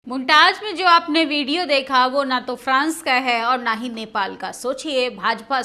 मुमताज में जो आपने वीडियो देखा वो ना तो फ्रांस का है और ना ही नेपाल का। सोचिए भाजपा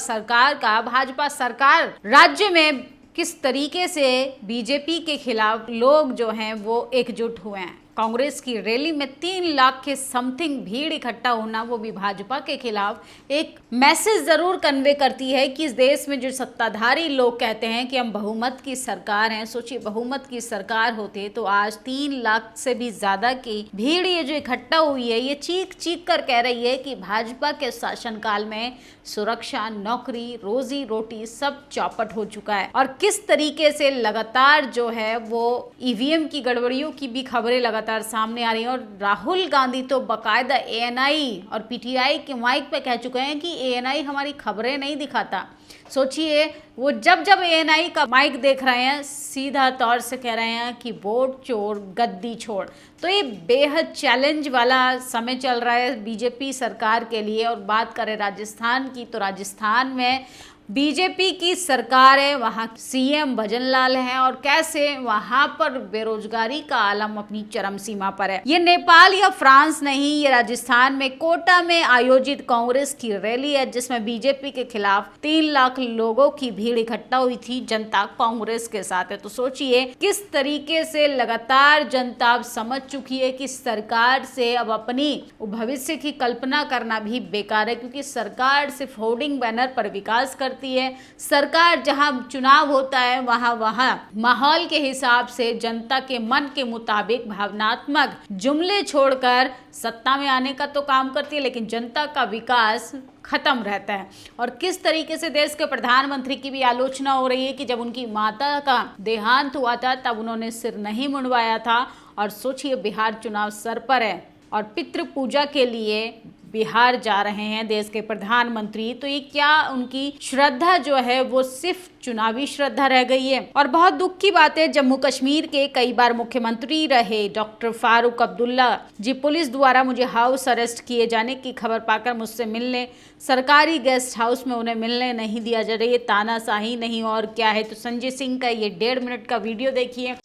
सरकार राज्य में किस तरीके से बीजेपी के खिलाफ लोग जो हैं वो एकजुट हुए हैं। कांग्रेस की रैली में 3 लाख के समथिंग भीड़ इकट्ठा होना वो भी भाजपा के खिलाफ एक मैसेज जरूर कन्वे करती है कि इस देश में जो सत्ताधारी लोग कहते हैं कि हम बहुमत की सरकार हैं। सोचिए बहुमत की सरकार होते तो आज 3 लाख से भी ज्यादा की भीड़ ये जो इकट्ठा हुई है ये चीख चीख कर कह रही है कि भाजपा के शासनकाल में सुरक्षा, नौकरी, रोजी रोटी सब चौपट हो चुका है। और किस तरीके से लगातार जो है वो ईवीएम की गड़बड़ियों की भी खबरें लगातार सामने आ रही हैं। और राहुल गांधी तो बाकायदा एएनआई और पीटीआई के माइक पे कह चुके हैं कि एएनआई हमारी खबरें नहीं दिखाता। सोचिए वो जब एएनआई का माइक देख रहे हैं सीधा तौर से कह रहे हैं कि वोट चोर गद्दी छोड़। तो ये बेहद चैलेंज वाला समय चल रहा है बीजेपी सरकार के लिए। और बात करें राजस्थान की तो राजस्थान में बीजेपी की सरकार है, वहाँ सीएम भजन लाल हैं और कैसे वहाँ पर बेरोजगारी का आलम अपनी चरम सीमा पर है। ये नेपाल या फ्रांस नहीं, ये राजस्थान में कोटा में आयोजित कांग्रेस की रैली है जिसमें बीजेपी के खिलाफ 3 लाख लोगों की भीड़ इकट्ठा हुई थी। जनता कांग्रेस के साथ है। तो सोचिए किस तरीके से लगातार जनता अब समझ चुकी है कि सरकार से अब अपनी भविष्य की कल्पना करना भी बेकार है, क्योंकि सरकार सिर्फ होर्डिंग बैनर पर विकास करती है। सरकार जहां चुनाव होता है वहां माहौल के हिसाब से जनता के मन के मुताबिक भावनात्मक जुमले छोड़कर सत्ता में आने का तो काम करती है, लेकिन जनता का विकास खत्म रहता है। और किस तरीके से देश के प्रधानमंत्री की भी आलोचना हो रही है कि जब उनकी माता का देहांत हुआ था तब उन्होंने सिर नहीं मुंडवाया था। और सोचिए बिहार चुनाव सर पर है और पितृ पूजा के लिए बिहार जा रहे हैं देश के प्रधानमंत्री। तो ये क्या उनकी श्रद्धा जो है वो सिर्फ चुनावी श्रद्धा रह गई है। और बहुत दुख की बात है, जम्मू कश्मीर के कई बार मुख्यमंत्री रहे डॉक्टर फारूक अब्दुल्ला जी पुलिस द्वारा मुझे हाउस अरेस्ट किए जाने की खबर पाकर मुझसे मिलने सरकारी गेस्ट हाउस में उन्हें मिलने नहीं दिया जा रही है। तानाशाही नहीं और क्या है। तो संजय सिंह का ये 1.5 मिनट का वीडियो देखिए।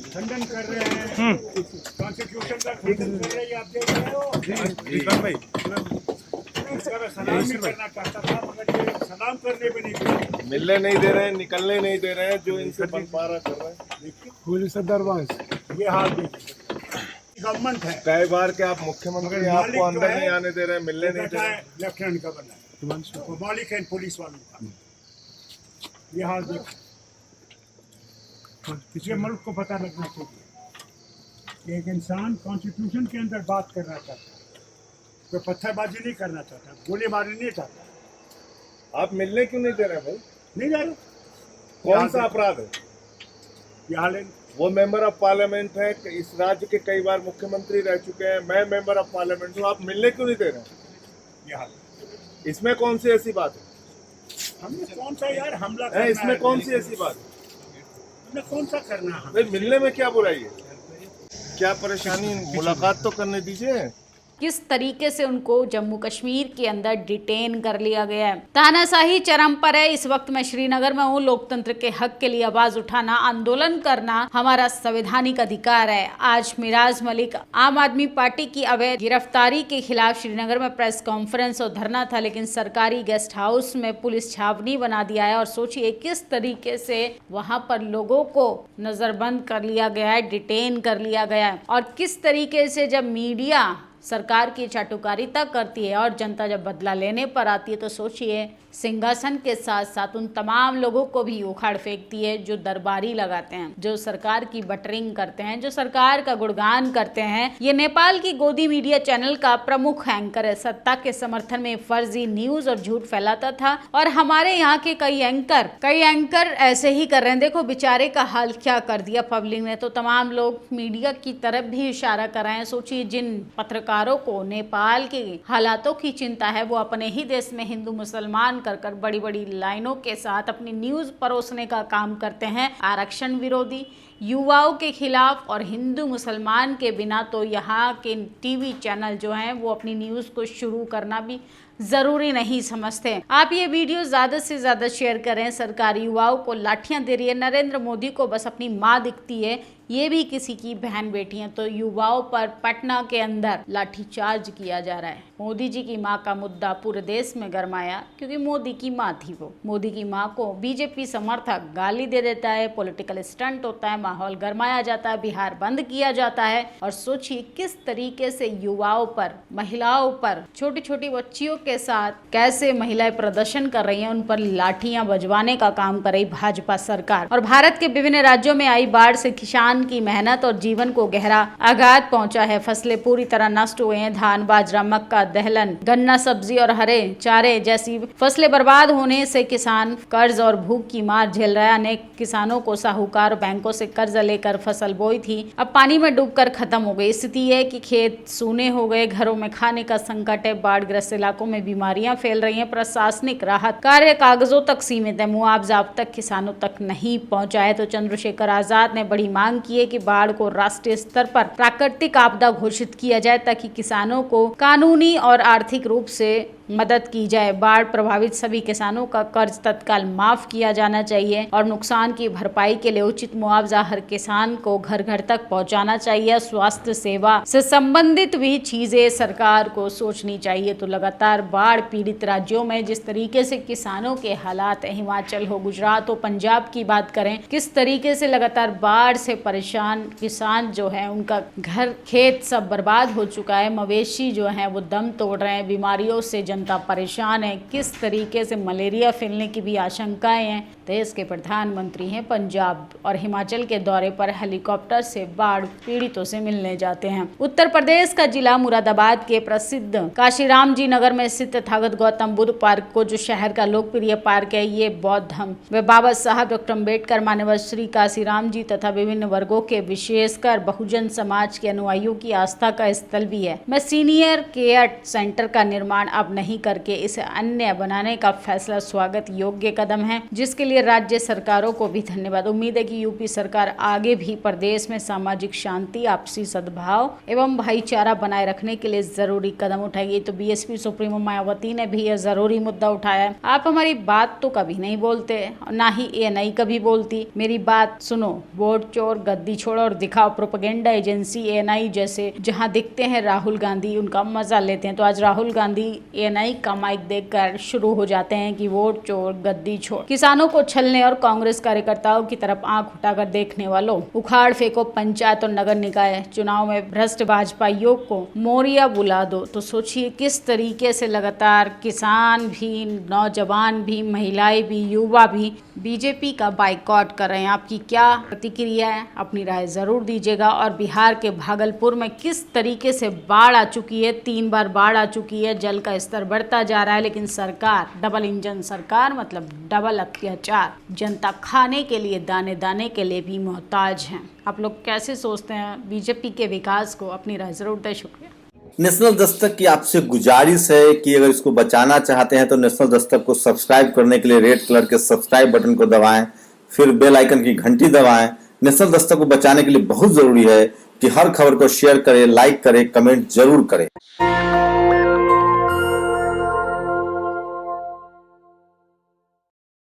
खंडन कर रहे हैं कॉन्स्टिट्यूशन का खंडन कर रहे हैं। आप देख रहे हो भाई सलाम नहीं करना चाहता था मगर ये सलाम करने भी नहीं दिया। मिलने नहीं दे रहे हैं, निकलने नहीं दे रहे हैं, जो इनसे बंटवारा कर रहे हैं। पुलिस दरबार ये हाल देखिए गवर्नमेंट है। कई बार के आप मुख्यमंत्री आपको अंदर नहीं आने दे रहे हैं, मिलने नहीं दे रहे हैं। लेफ्टिनेंट गवर्नर मालिक है पुलिस वालों का। ये हाल देखिए, पिछले मुल्क को पता लगना चाहिए। एक इंसान कॉन्स्टिट्यूशन के अंदर बात करना चाहता है, कोई पत्थरबाजी नहीं करना चाहता, गोलीबारी नहीं चाहता। आप मिलने क्यों नहीं दे रहे भाई? नहीं जा रहे। कौन सा अपराध है? यहाँ वो मेंबर ऑफ पार्लियामेंट है, इस राज्य के कई बार मुख्यमंत्री रह चुके हैं, मैं मेंबर ऑफ पार्लियामेंट हूँ, आप मिलने क्यों नहीं दे रहे हैं? इसमें कौन सी ऐसी बात है? हमने कौन सा यार हमला है इसमें कौन सी ऐसी बात है? हमने कौन सा करना है? भाई मिलने में क्या बुराई है? क्या परेशानी? मुलाकात तो करने दीजिए। किस तरीके से उनको जम्मू कश्मीर के अंदर डिटेन कर लिया गया है। तानाशाही चरम पर है। इस वक्त मैं श्रीनगर में हूँ। लोकतंत्र के हक के लिए आवाज उठाना, आंदोलन करना हमारा संवैधानिक अधिकार है। आज मिराज मलिक आम आदमी पार्टी की अवैध गिरफ्तारी के खिलाफ श्रीनगर में प्रेस कॉन्फ्रेंस और धरना था, लेकिन सरकारी गेस्ट हाउस में पुलिस छावनी बना दिया है। और सोचिए किस तरीके से वहां पर लोगों को नजरबंद कर लिया गया है, डिटेन कर लिया गया है। और किस तरीके से जब मीडिया सरकार की चाटुकारिता करती है और जनता जब बदला लेने पर आती है तो सोचिए सिंहासन के साथ साथ उन तमाम लोगों को भी उखाड़ फेंकती है जो दरबारी लगाते हैं, जो सरकार की बटरिंग करते हैं, जो सरकार का गुणगान करते हैं। ये नेपाल की गोदी मीडिया चैनल का प्रमुख एंकर है। सत्ता के समर्थन में फर्जी न्यूज और झूठ फैलाता था और हमारे यहाँ के कई एंकर ऐसे ही कर रहे हैं। देखो बेचारे का हाल क्या कर दिया पब्लिक ने। तो तमाम लोग मीडिया की तरफ भी इशारा कर रहे हैं। सोचिए जिन पत्रकारों को नेपाल के हालातों की चिंता है वो अपने ही देश में हिंदू मुसलमान कर बड़ी बड़ी लाइनों के साथ अपनी न्यूज परोसने का काम करते हैं। आरक्षण विरोधी, युवाओं के खिलाफ और हिंदू मुसलमान के बिना तो यहाँ के टीवी चैनल जो हैं वो अपनी न्यूज को शुरू करना भी जरूरी नहीं समझते। आप ये वीडियो ज्यादा से ज्यादा शेयर करें। सरकार युवाओं को लाठियां दे रही है। नरेंद्र मोदी को बस अपनी माँ दिखती है, ये भी किसी की बहन बेटी हैं, तो युवाओं पर पटना के अंदर लाठीचार्ज किया जा रहा है। मोदी जी की मां का मुद्दा पूरे देश में गरमाया, क्योंकि मोदी की मां थी वो। मोदी की मां को बीजेपी समर्थक गाली दे देता है, पॉलिटिकल स्टंट होता है, माहौल गरमाया जाता है, बिहार बंद किया जाता है। और सोचिए किस तरीके से युवाओं पर, महिलाओं पर, छोटी छोटी बच्चियों के साथ कैसे महिलाएं प्रदर्शन कर रही हैं, उन पर लाठियां बजवाने का काम कर रही भाजपा सरकार। और भारत के विभिन्न राज्यों में आई बाढ़ से किसान की मेहनत और जीवन को गहरा आघात पहुंचा है। फसलें पूरी तरह नष्ट हुए हैं। धान, बाजरा, मक्का, दलहन, गन्ना, सब्जी और हरे चारे जैसी फसलें बर्बाद होने से किसान कर्ज और भूख की मार झेल रहा है। अनेक किसानों को साहूकार बैंकों से कर्ज लेकर फसल बोई थी, अब पानी में डूबकर खत्म हो गई। स्थिति है कि खेत सूने हो गए, घरों में खाने का संकट है, बाढ़ ग्रस्त इलाकों में बीमारियां फैल रही हैं। प्रशासनिक राहत कार्य कागजों तक सीमित है, मुआवजा अब तक किसानों तक नहीं पहुंचा है। तो चंद्रशेखर आजाद ने बड़ी मांग की है कि बाढ़ को राष्ट्रीय स्तर पर प्राकृतिक आपदा घोषित किया जाए, ताकि किसानों को कानूनी और आर्थिक रूप से मदद की जाए। बाढ़ प्रभावित सभी किसानों का कर्ज तत्काल माफ किया जाना चाहिए और नुकसान की भरपाई के लिए उचित मुआवजा हर किसान को घर घर तक पहुंचाना चाहिए। स्वास्थ्य सेवा से संबंधित भी चीजें सरकार को सोचनी चाहिए। तो लगातार बाढ़ पीड़ित राज्यों में जिस तरीके से किसानों के हालात, हिमाचल हो, गुजरात हो, पंजाब की बात करें, किस तरीके से लगातार बाढ़ से परेशान किसान जो है, उनका घर खेत सब बर्बाद हो चुका है। मवेशी जो है वो दम तोड़ रहे हैं, बीमारियों से जनता परेशान है। किस तरीके से मलेरिया फैलने की भी आशंकाएं हैं। देश के प्रधानमंत्री हैं, पंजाब और हिमाचल के दौरे पर हेलीकॉप्टर से बाढ़ पीड़ितों से मिलने जाते हैं। उत्तर प्रदेश का जिला मुरादाबाद के प्रसिद्ध काशीराम जी नगर में स्थित तथागत गौतम बुद्ध पार्क को, जो शहर का लोकप्रिय पार्क है, ये बौद्ध धर्म व बाबा साहब डॉक्टर अम्बेडकर, मान्यवर श्री काशीराम जी तथा विभिन्न वर्गों के, विशेषकर बहुजन समाज के अनुयायियों की आस्था का स्थल भी है। मैं सीनियर केयर सेंटर का निर्माण अब नहीं करके इसे अन्य बनाने का फैसला स्वागत योग्य कदम है, जिसके लिए राज्य सरकारों को भी धन्यवाद। उम्मीद है कि यूपी सरकार आगे भी प्रदेश में सामाजिक शांति, आपसी सद्भाव एवं भाईचारा बनाए रखने के लिए जरूरी कदम उठाएगी। तो बीएसपी सुप्रीमो मायावती ने भी यह जरूरी मुद्दा उठाया है। आप हमारी बात तो कभी नहीं बोलते, ना ही ये नहीं कभी बोलती। मेरी बात सुनो। वोट चोर, गद्दी छोड़ो और दिखाओ प्रोपेगेंडा एजेंसी एएनआई जैसे जहां दिखते हैं राहुल गांधी, उनका मजा लेते हैं। तो आज राहुल गांधी एएनआई का माइक देखकर शुरू हो जाते हैं कि वोट चोर, गद्दी छोड़, किसानों को छलने और कांग्रेस कार्यकर्ताओं की तरफ आंख उठाकर देखने वालों, उखाड़ फेंको पंचायत और नगर निकाय चुनाव में भ्रष्ट भाजपाइयों को मोरिया बुला दो। तो सोचिए किस तरीके से लगातार किसान भी, नौजवान भी, महिलाएं भी, युवा भी बीजेपी का बाइकॉट कर रहे हैं। आपकी क्या प्रतिक्रिया है? अपनी राय जरूर दीजिएगा। और बिहार के भागलपुर में किस तरीके से बाढ़ आ चुकी है, 3 बार बाढ़ आ चुकी है, जल का स्तर बढ़ता जा रहा है, लेकिन सरकार, डबल इंजन सरकार, मतलब डबल अत्याचार, जनता खाने के लिए, दाने दाने के लिए भी मोहताज हैं। आप लोग कैसे सोचते हैं बीजेपी के विकास को? अपनी राय जरूर दें। शुक्रिया। नेशनल दस्तक की आपसे गुजारिश है कि अगर इसको बचाना चाहते हैं तो नेशनल दस्तक को सब्सक्राइब करने के लिए रेड कलर के सब्सक्राइब बटन को दबाएं, फिर बेल आइकन की घंटी दबाएं। नेशनल दस्तक को बचाने के लिए बहुत जरूरी है कि हर खबर को शेयर करें, लाइक करें, कमेंट जरूर करें।